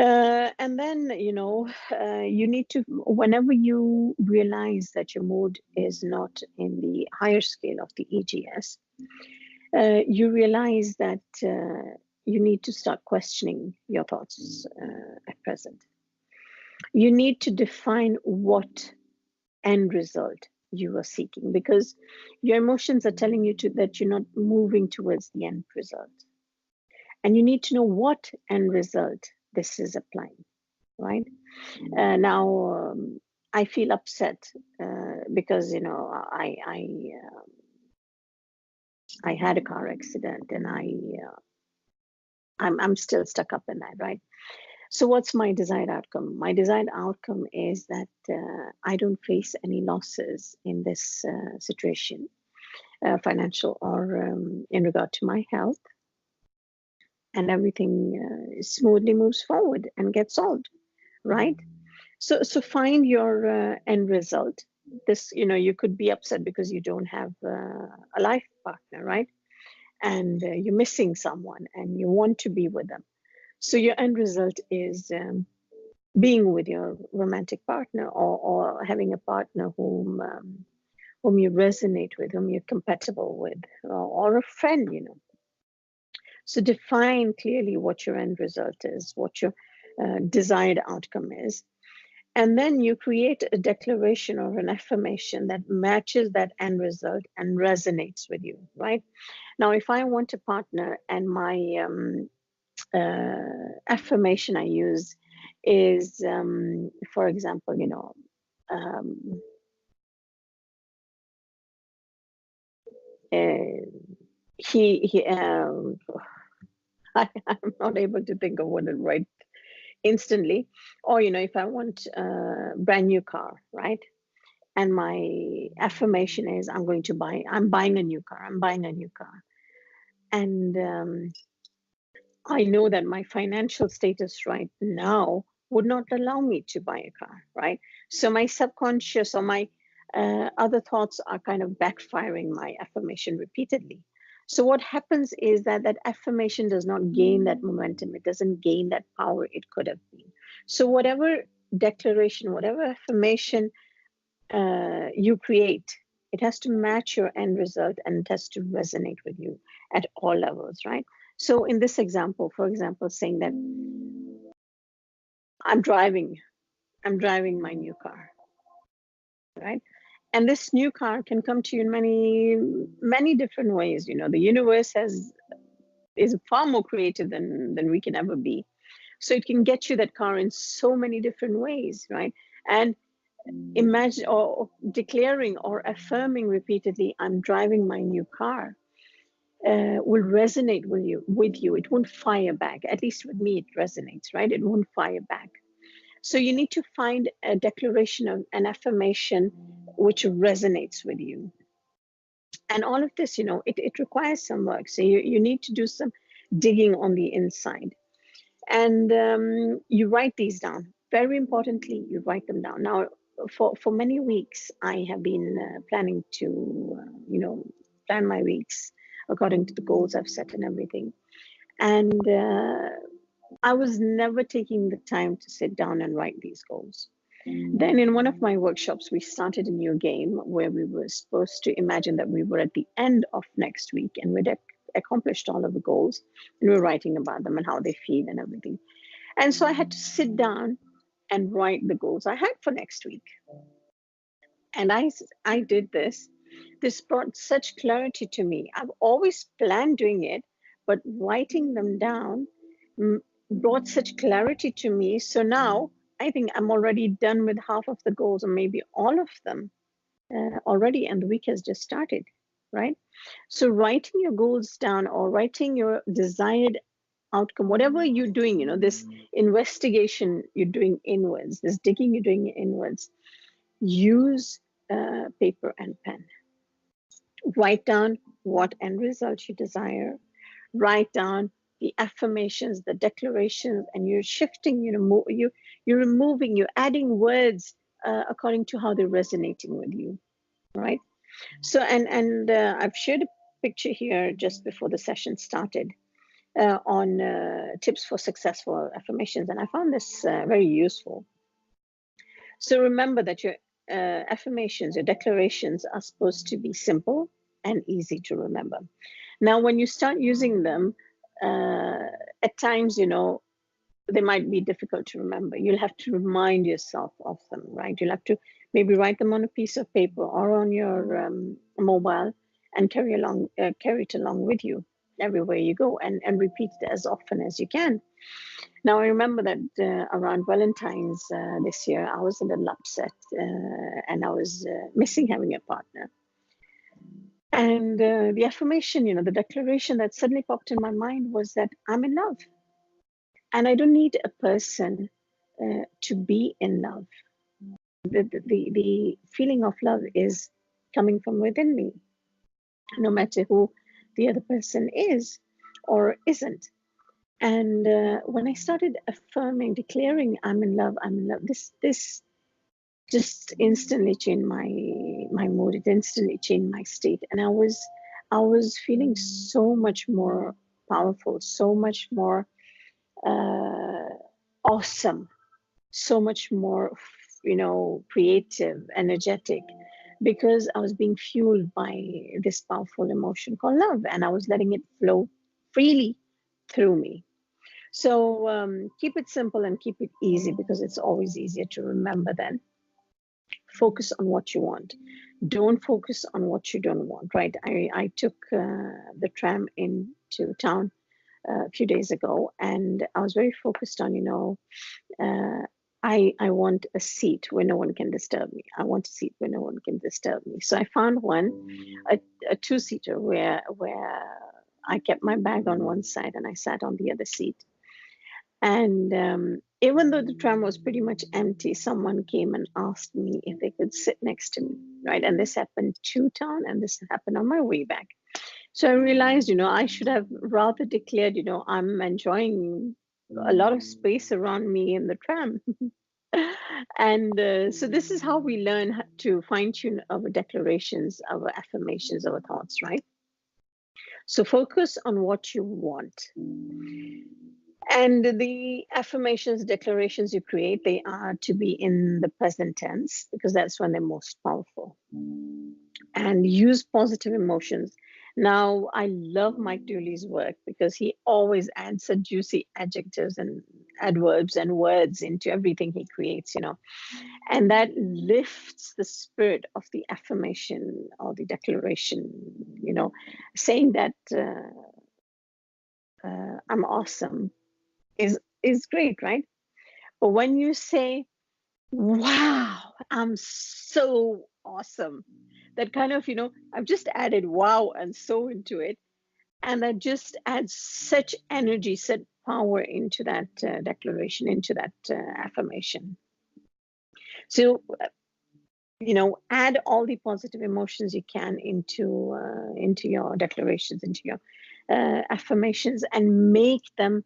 And then, you need to, whenever you realize that your mood is not in the higher scale of the EGS, you realize that you need to start questioning your thoughts at present. You need to define what end result you are seeking, because your emotions are telling you that you're not moving towards the end result. And you need to know what end result this is applying, right? Now, I feel upset because I had a car accident, and I'm still stuck up in that, right? So what's my desired outcome? My desired outcome is that I don't face any losses in this situation, financial or in regard to my health, and everything smoothly moves forward and gets solved, right? So find your end result. This, you could be upset because you don't have a life partner, right? And you're missing someone and you want to be with them. So your end result is being with your romantic partner, or having a partner whom you resonate with, whom you're compatible with, or a friend, So define clearly what your end result is, what your desired outcome is. And then you create a declaration or an affirmation that matches that end result and resonates with you, right? Now, if I want a partner and my affirmation I use is, for example, um, he I'm not able to think of what to write instantly. Or, if I want a brand new car, right? And my affirmation is, I'm buying a new car, I'm buying a new car. And I know that my financial status right now would not allow me to buy a car, right? So my subconscious or my other thoughts are kind of backfiring my affirmation repeatedly. So what happens is that affirmation does not gain that momentum. It doesn't gain that power it could have been. So whatever declaration, whatever affirmation you create, it has to match your end result, and it has to resonate with you at all levels, right? So in this example, for example, saying that I'm driving my new car, right? And this new car can come to you in many different ways. The universe is far more creative than we can ever be. So it can get you that car in so many different ways, right? And imagine, or declaring or affirming repeatedly, I'm driving my new car, will resonate with you. It won't fire back. At least with me, it resonates, right? It won't fire back. So you need to find a declaration of an affirmation which resonates with you. And all of this, it requires some work. So you need to do some digging on the inside. And you write these down. Very importantly, you write them down. Now, for many weeks, I have been planning to, plan my weeks according to the goals I've set and everything. And I was never taking the time to sit down and write these goals. Then in one of my workshops, we started a new game where we were supposed to imagine that we were at the end of next week and we'd accomplished all of the goals, and we were writing about them and how they feel and everything. And so I had to sit down and write the goals I had for next week. And I did this. This brought such clarity to me. I've always planned doing it, but writing them down brought such clarity to me. So now I think I'm already done with half of the goals, or maybe all of them already, and the week has just started, right? So writing your goals down, or writing your desired outcome, whatever you're doing, this investigation you're doing inwards, this digging you're doing inwards, use paper and pen. Write down what end result you desire. Write down the affirmations, the declarations, and you're shifting, you're removing, you're adding words according to how they're resonating with you, right? So, and I've shared a picture here just before the session started. on tips for successful affirmations, and I found this very useful. So remember that your affirmations, your declarations are supposed to be simple and easy to remember. Now, when you start using them, at times, they might be difficult to remember. You'll have to remind yourself of them, right? You'll have to maybe write them on a piece of paper or on your mobile and carry it along with you everywhere you go, and repeat it as often as you can. Now, I remember that around Valentine's this year, I was a little upset and I was missing having a partner. And the affirmation, the declaration that suddenly popped in my mind was that I'm in love. And I don't need a person to be in love. The feeling of love is coming from within me, no matter who the other person is or isn't. And when I started affirming, declaring I'm in love, this just instantly changed my mood. It instantly changed my state, and I was feeling so much more powerful, so much more awesome, so much more, creative, energetic, because I was being fueled by this powerful emotion called love, and I was letting it flow freely through me. So keep it simple and keep it easy, because it's always easier to remember then. Focus on what you want. Don't focus on what you don't want, right? I took the tram into town a few days ago, and I was very focused on, I want a seat where no one can disturb me. I want a seat where no one can disturb me. So I found a two-seater where I kept my bag on one side and I sat on the other seat. And even though the tram was pretty much empty, someone came and asked me if they could sit next to me, right? And this happened to town, and this happened on my way back. So I realized, I should have rather declared, I'm enjoying a lot of space around me in the tram. And so this is how we learn to fine tune our declarations, our affirmations, our thoughts, right? So focus on what you want. And the affirmations, declarations you create, they are to be in the present tense, because that's when they're most powerful. And use positive emotions. Now, I love Mike Dooley's work because he always adds some juicy adjectives and adverbs and words into everything he creates, and that lifts the spirit of the affirmation or the declaration, saying that I'm awesome is great, right? But when you say, wow, I'm so awesome, that kind of, I've just added wow and so into it. And that just adds such energy, such power into that declaration, into that affirmation. So, add all the positive emotions you can into your declarations, into your affirmations, and make them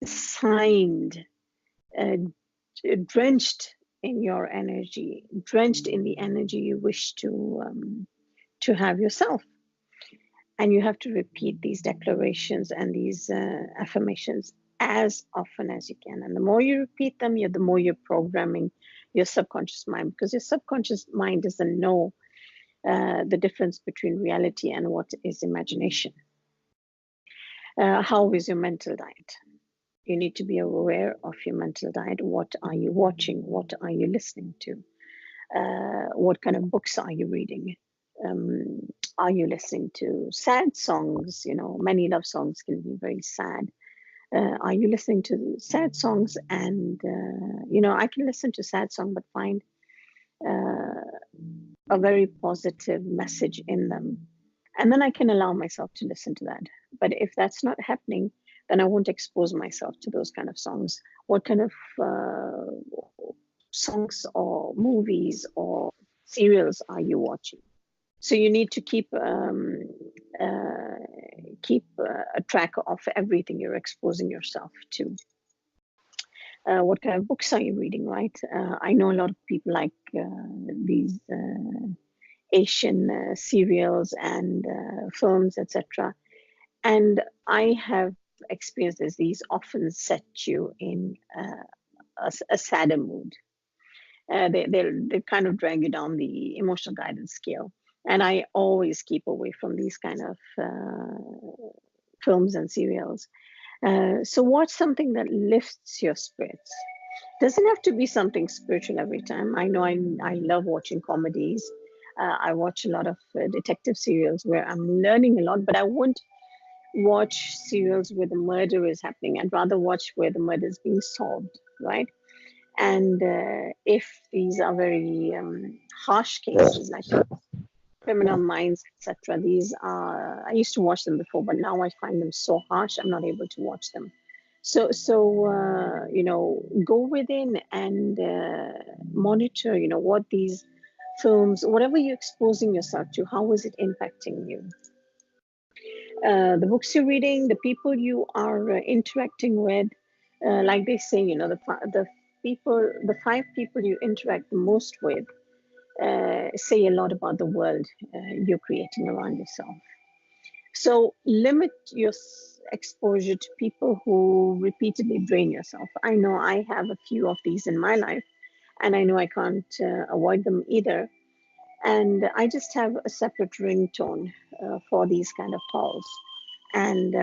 signed, drenched in your energy, drenched in the energy you wish to have yourself. And you have to repeat these declarations and these affirmations as often as you can. And the more you repeat them, the more you're programming your subconscious mind, because your subconscious mind doesn't know the difference between reality and what is imagination. How is your mental diet? You need to be aware of your mental diet. What are you watching? What are you listening to? What kind of books are you reading? Are you listening to sad songs? Many love songs can be very sad. Are you listening to sad songs? And, I can listen to sad song, but find a very positive message in them. And then I can allow myself to listen to that. But if that's not happening, then I won't expose myself to those kind of songs. What kind of songs or movies or serials are you watching? So you need to keep a track of everything you're exposing yourself to. What kind of books are you reading, right? I know a lot of people like these Asian serials and films, etc. And I have experienced this. These often set you in a sadder mood. They kind of drag you down the emotional guidance scale. And I always keep away from these kind of films and serials. So watch something that lifts your spirits. Doesn't have to be something spiritual every time. I know I love watching comedies. I watch a lot of detective serials where I'm learning a lot, but I wouldn't watch serials where the murder is happening. I'd rather watch where the murder is being solved, right? And if these are very harsh cases, like Criminal Minds, etc., these are, I used to watch them before, but now I find them so harsh, I'm not able to watch them. So you know, go within and monitor, you know, what these films, whatever you're exposing yourself to, how is it impacting you? The books you're reading, the people you are interacting with, like they say, you know, the people, the 5 people you interact the most with, say a lot about the world you're creating around yourself. So limit your exposure to people who repeatedly drain yourself. I know I have a few of these in my life, and I know I can't avoid them either. And I just have a separate ringtone for these kind of calls. And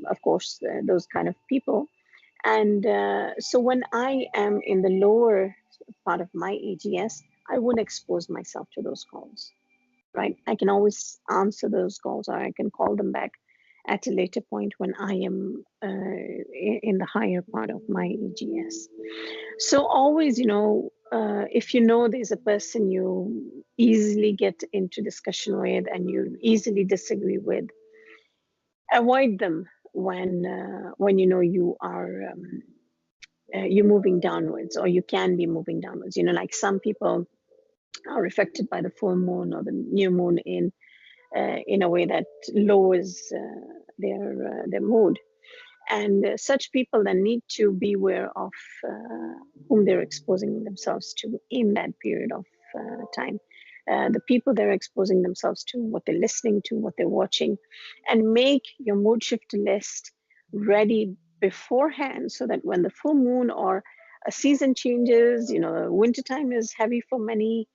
of course, those kind of people. And so when I am in the lower part of my AGS, I wouldn't expose myself to those calls, right? I can always answer those calls, or I can call them back at a later point when I am in the higher part of my AGS. So always, you know, if you know there's a person you easily get into discussion with and you easily disagree with, avoid them when you know you are you're moving downwards, or you can be moving downwards. You know, like some people are affected by the full moon or the new moon in a way that lowers their mood. And such people then need to be aware of whom they're exposing themselves to in that period of time. The people they're exposing themselves to, what they're listening to, what they're watching, and make your mood shift list ready beforehand so that when the full moon or a season changes, you know, wintertime is heavy for many.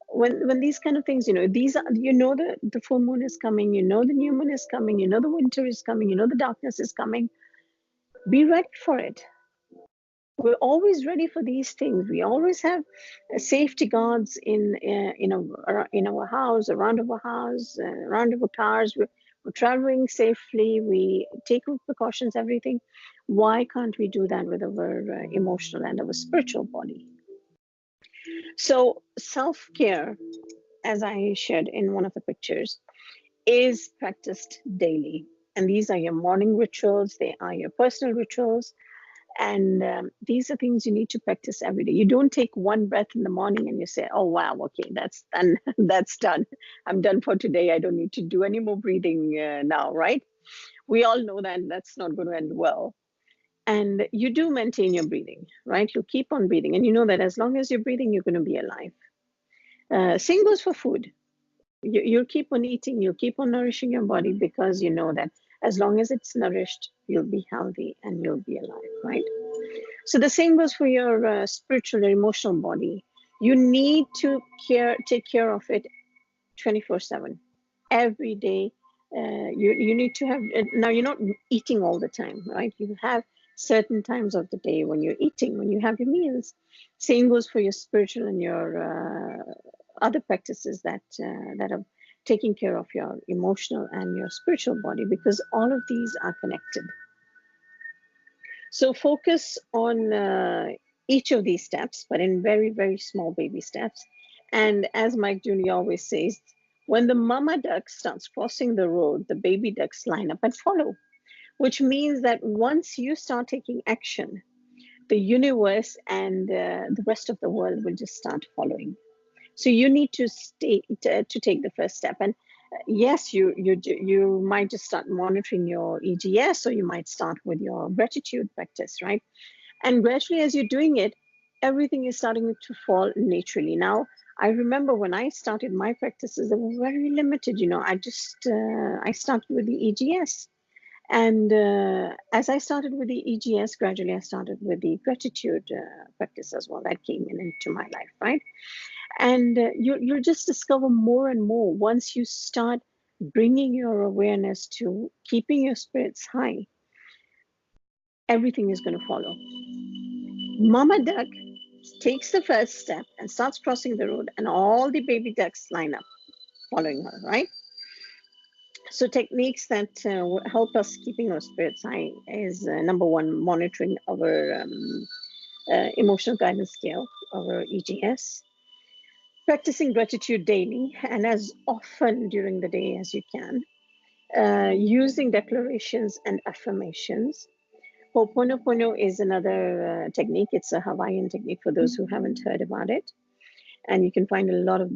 When these kind of things, you know, these are, you know, the full moon is coming, you know, the new moon is coming, you know, the winter is coming, you know, the darkness is coming. Be ready for it. We're always ready for these things. We always have safety guards in our house, around our house, around our cars. We're traveling safely. We take precautions, everything. Why can't we do that with our emotional and our spiritual body? So self-care, as I shared in one of the pictures, is practiced daily. And these are your morning rituals. They are your personal rituals. And these are things you need to practice every day. You don't take one breath in the morning and you say, oh, wow, okay, that's done. That's done. I'm done for today. I don't need to do any more breathing now, right? We all know that that's not going to end well. And you do maintain your breathing, right? You keep on breathing. And you know that as long as you're breathing, you're going to be alive. Same goes for food. You'll keep on eating, you'll keep on nourishing your body because you know that as long as it's nourished, you'll be healthy and you'll be alive, right? So the same goes for your spiritual or emotional body. You need to take care of it 24/7, every day. You need to have, now you're not eating all the time, right? You have certain times of the day when you're eating, when you have your meals. Same goes for your spiritual and your other practices that are taking care of your emotional and your spiritual body, because all of these are connected. So focus on each of these steps, but in very, very small baby steps. And as Mike Jr. always says, when the mama duck starts crossing the road, the baby ducks line up and follow, which means that once you start taking action, the universe and the rest of the world will just start following. So you need to take the first step. And yes, you might just start monitoring your EGS, or you might start with your gratitude practice, right? And gradually, as you're doing it, everything is starting to fall naturally. Now, I remember when I started my practices, they were very limited. I started with the EGS. And as I started with the EGS, gradually I started with the gratitude practice as well. That came into my life, right? And you'll just discover more and more once you start bringing your awareness to keeping your spirits high. Everything is going to follow. Mama duck takes the first step and starts crossing the road, and all the baby ducks line up following her, right? So techniques that help us keeping our spirits high is number one, monitoring our emotional guidance scale, our EGS, practicing gratitude daily and as often during the day as you can, using declarations and affirmations. Ho'oponopono is another technique. It's a Hawaiian technique for those who haven't heard about it. And you can find a lot of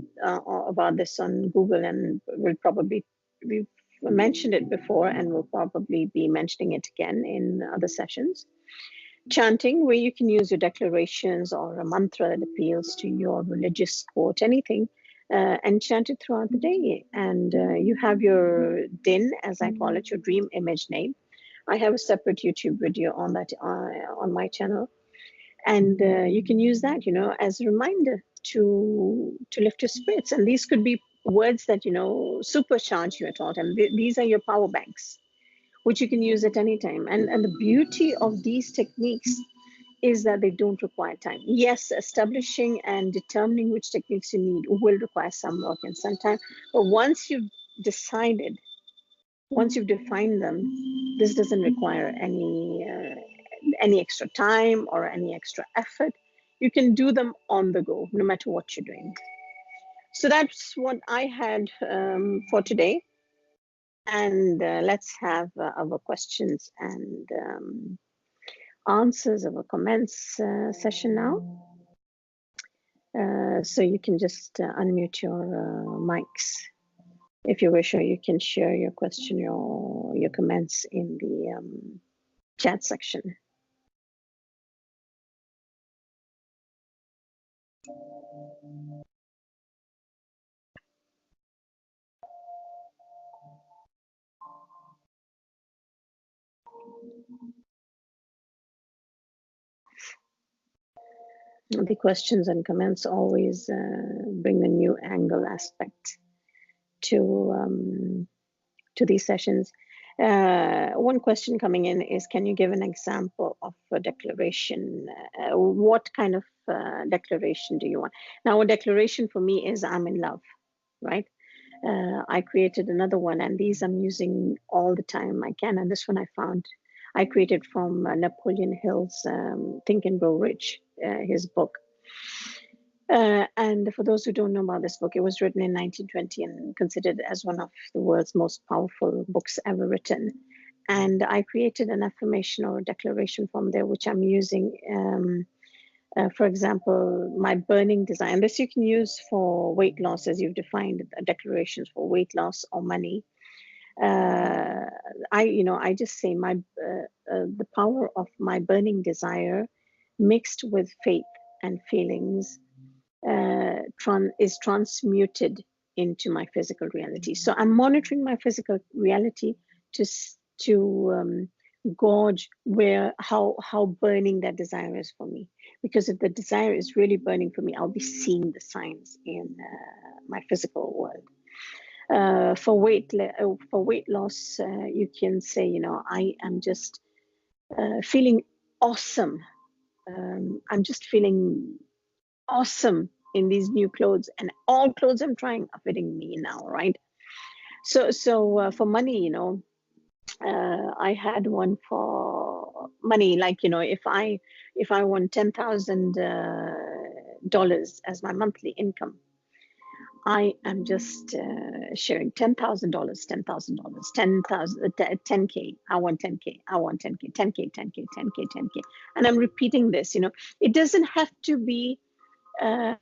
about this on Google, and we've mentioned it before, and we'll probably be mentioning it again in other sessions. Chanting, where you can use your declarations or a mantra that appeals to your religious quote, anything, and chant it throughout the day. And you have your DIN, as I call it, your dream image name. I have a separate YouTube video on that on my channel, and you can use that, as a reminder to lift your spirits. And these could be words that supercharge you at all time. These are your power banks, which you can use at any time. And the beauty of these techniques is that they don't require time. Yes, establishing and determining which techniques you need will require some work and some time, but once you've decided, once you've defined them, this doesn't require any extra time or any extra effort. You can do them on the go, no matter what you're doing. So that's what I had for today. And let's have our questions and answers of a comments session now. So you can just unmute your mics if you wish, or you can share your question or your comments in the chat section. The questions and comments always bring a new angle aspect to these sessions. One question coming in is, can you give an example of a declaration? What kind of declaration do you want? Now, a declaration for me is I'm in love, right? I created another one, and these I'm using all the time I can. And this one I created from Napoleon Hill's Think and Grow Rich, his book. And for those who don't know about this book, it was written in 1920 and considered as one of the world's most powerful books ever written. And I created an affirmation or a declaration from there, which I'm using. For example, my burning desire. And this you can use for weight loss, as you've defined declarations for weight loss or money. I just say the power of my burning desire mixed with faith and feelings is transmuted into my physical reality. So I'm monitoring my physical reality to gauge how burning that desire is for me. Because if the desire is really burning for me, I'll be seeing the signs in my physical world. For weight loss, you can say, I am just feeling awesome. I'm just feeling awesome in these new clothes, and all clothes I'm trying are fitting me now, right? So for money, I had one for money, like, if I want $10,000 as my monthly income, I am just sharing $10,000, $10,000, 10,000, 10K. I want 10K. I want 10K, 10K, 10K, 10K, 10K, and I'm repeating this. It doesn't have to be a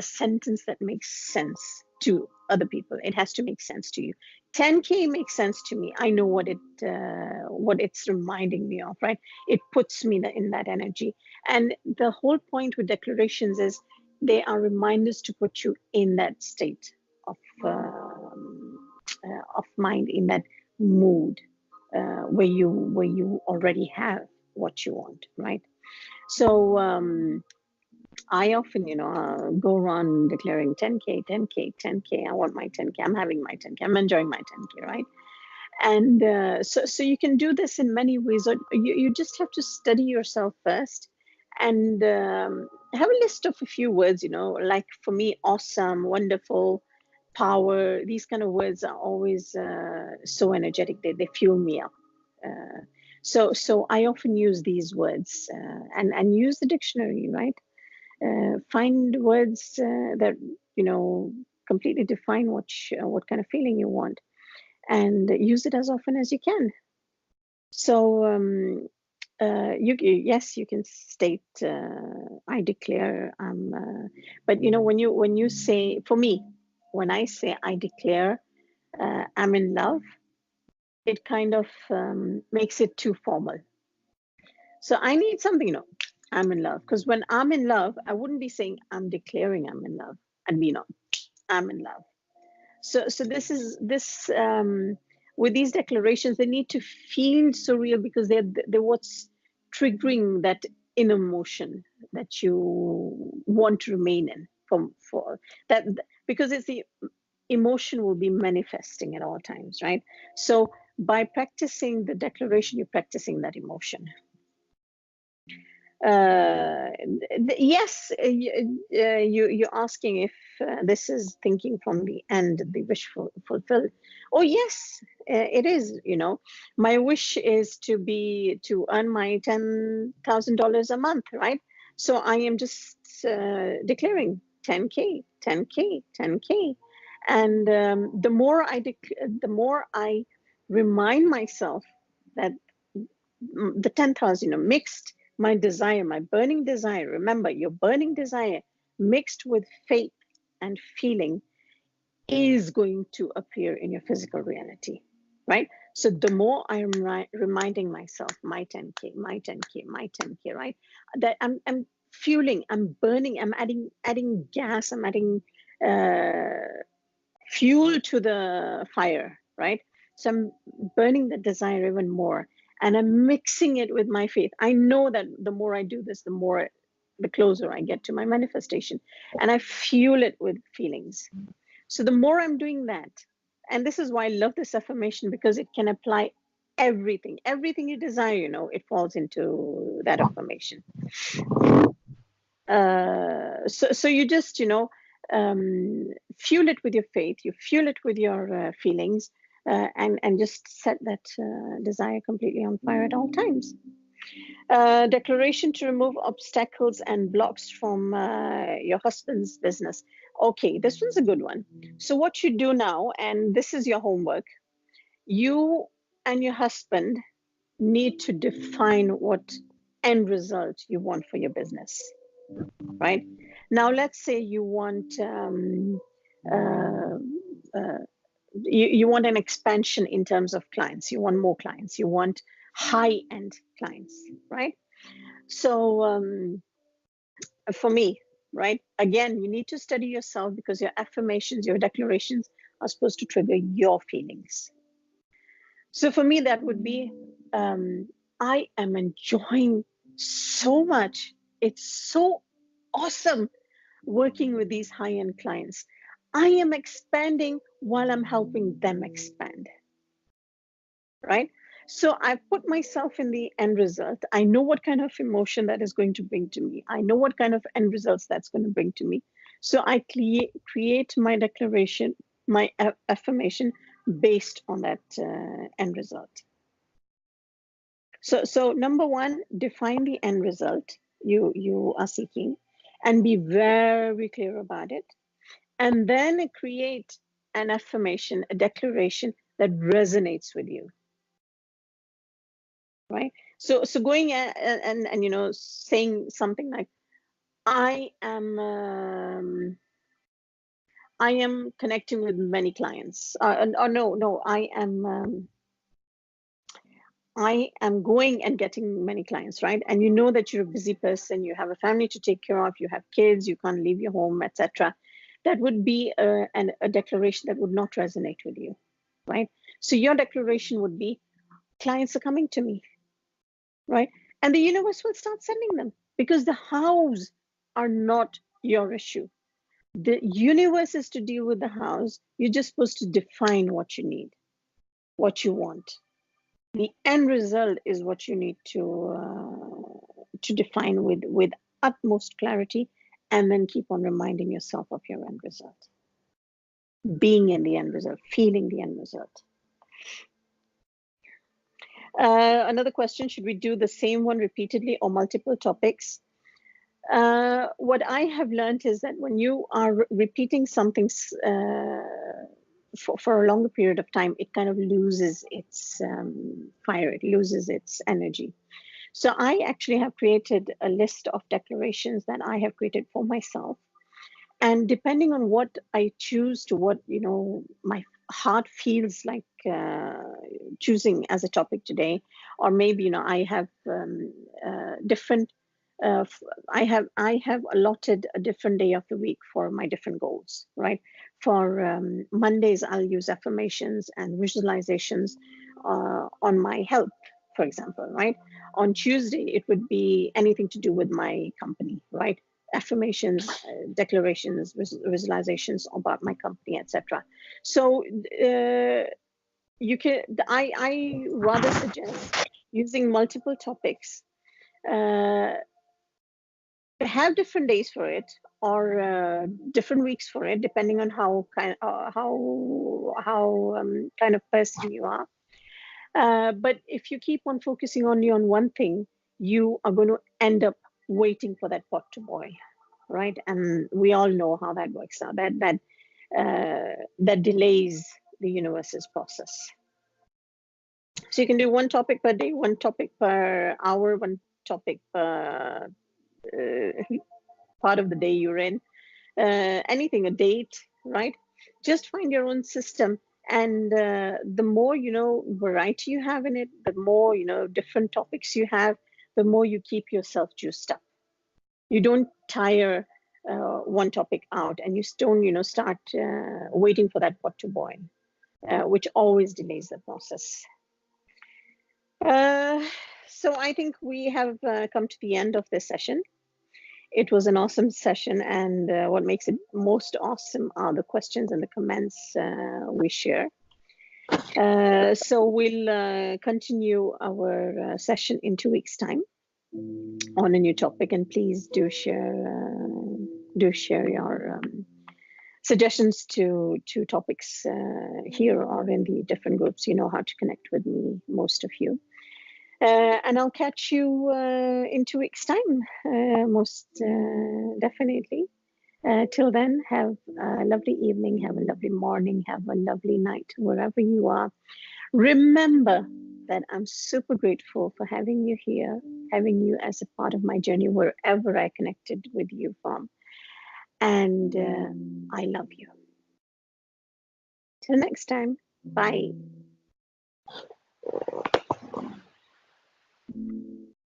sentence that makes sense to other people. It has to make sense to you. 10K makes sense to me. I know what it's reminding me of, right? It puts me in that energy. And the whole point with declarations is they are reminders to put you in that state of mind, in that mood where you already have what you want, right? So I often, go around declaring 10K, 10K, 10K. I want my 10K. I'm having my 10K. I'm enjoying my 10K, right? And so you can do this in many ways. Or you just have to study yourself first and have a list of a few words, like for me, awesome, wonderful, power. These kind of words are always so energetic. They fuel me up. So I often use these words and use the dictionary, right? Find words that completely define what kind of feeling you want, and use it as often as you can. So yes, you can state I declare but when you say, for me, when I say I declare I'm in love, it kind of makes it too formal. So I need something, I'm in love. Because when I'm in love, I wouldn't be saying I'm declaring I'm in love. I'd be, I'm in love. So this with these declarations, they need to feel so real because they're what's triggering that inner emotion that you want to remain in for that, because it's the emotion will be manifesting at all times, right? So by practicing the declaration, you're practicing that emotion. Yes, you're asking if this is thinking from the end, the wish fulfilled. Oh yes, it is. My wish is to earn my $10,000 a month, right? So I am just declaring 10K, 10K, 10K, and the more I remind myself that the 10,000, mixed my desire, my burning desire. Remember, your burning desire mixed with faith and feeling is going to appear in your physical reality, right? So the more I'm reminding myself, my 10K, my 10K, my 10K, right? That I'm fueling, I'm burning, I'm adding gas, I'm adding fuel to the fire, right? So I'm burning the desire even more, and I'm mixing it with my faith. I know that the more I do this, the closer I get to my manifestation, and I fuel it with feelings. So the more I'm doing that, and this is why I love this affirmation, because it can apply everything you desire, it falls into that affirmation. So you just, fuel it with your faith, you fuel it with your feelings, and just set that desire completely on fire at all times. Declaration to remove obstacles and blocks from your husband's business. Okay, this one's a good one. So what you do now, and this is your homework, you and your husband need to define what end result you want for your business, right? Now, let's say you want you want an expansion in terms of clients. You want more clients. You want high-end clients, right? So for me, right, again, you need to study yourself, because your affirmations, your declarations are supposed to trigger your feelings. So for me, that would be, I am enjoying so much. It's so awesome working with these high-end clients. I am expanding while I'm helping them expand, right? So I put myself in the end result. I know what kind of emotion that is going to bring to me. I know what kind of end results that's going to bring to me. So I create my declaration, my affirmation based on that end result. So number one, define the end result you are seeking, and be very clear about it. And then create an affirmation, a declaration that resonates with you, right? So going and saying something like, I am connecting with many clients, or no, I am I am going and getting many clients, right? And you know that you're a busy person, you have a family to take care of, you have kids, you can't leave your home, etc. That would be a declaration that would not resonate with you, right? So your declaration would be, clients are coming to me, right? And the universe will start sending them, because the hows are not your issue. The universe is to deal with the hows. You're just supposed to define what you need, what you want. The end result is what you need to define with utmost clarity, and then keep on reminding yourself of your end result. Being in the end result, feeling the end result. Another question, should we do the same one repeatedly or multiple topics? What I have learned is that when you are repeating something for a longer period of time, it kind of loses its fire, it loses its energy. So I actually have created a list of declarations that I have created for myself. And depending on what I choose, to what, you know, my heart feels like choosing as a topic today, or maybe, you know, I have different I have allotted a different day of the week for my different goals, right? For Mondays, I'll use affirmations and visualizations on my health, for example, right? On Tuesday, it would be anything to do with my company, right? Affirmations, declarations, visualizations about my company, etc. So you can, I rather suggest using multiple topics. Have different days for it, or different weeks for it, depending on how kind kind of person you are. But if you keep on focusing only on one thing, you are going to end up waiting for that pot to boil, right? And we all know how that works out. That delays the universe's process. So you can do one topic per day, one topic per hour, one topic per part of the day you're in, anything, a date, right? Just find your own system. And the more, you know, variety you have in it, the more, you know, different topics you have, the more you keep yourself juiced up. You don't tire one topic out, and you don't, you know, start waiting for that pot to boil, which always delays the process. So I think we have come to the end of this session. It was an awesome session, and what makes it most awesome are the questions and the comments we share. So we'll continue our session in 2 weeks' time on a new topic, and please do share your suggestions to topics here or in the different groups. You know how to connect with me, most of you. And I'll catch you in 2 weeks' time, most definitely. Till then, have a lovely evening, have a lovely morning, have a lovely night, wherever you are. Remember that I'm super grateful for having you here, having you as a part of my journey, wherever I connected with you from. And I love you. Till next time, bye.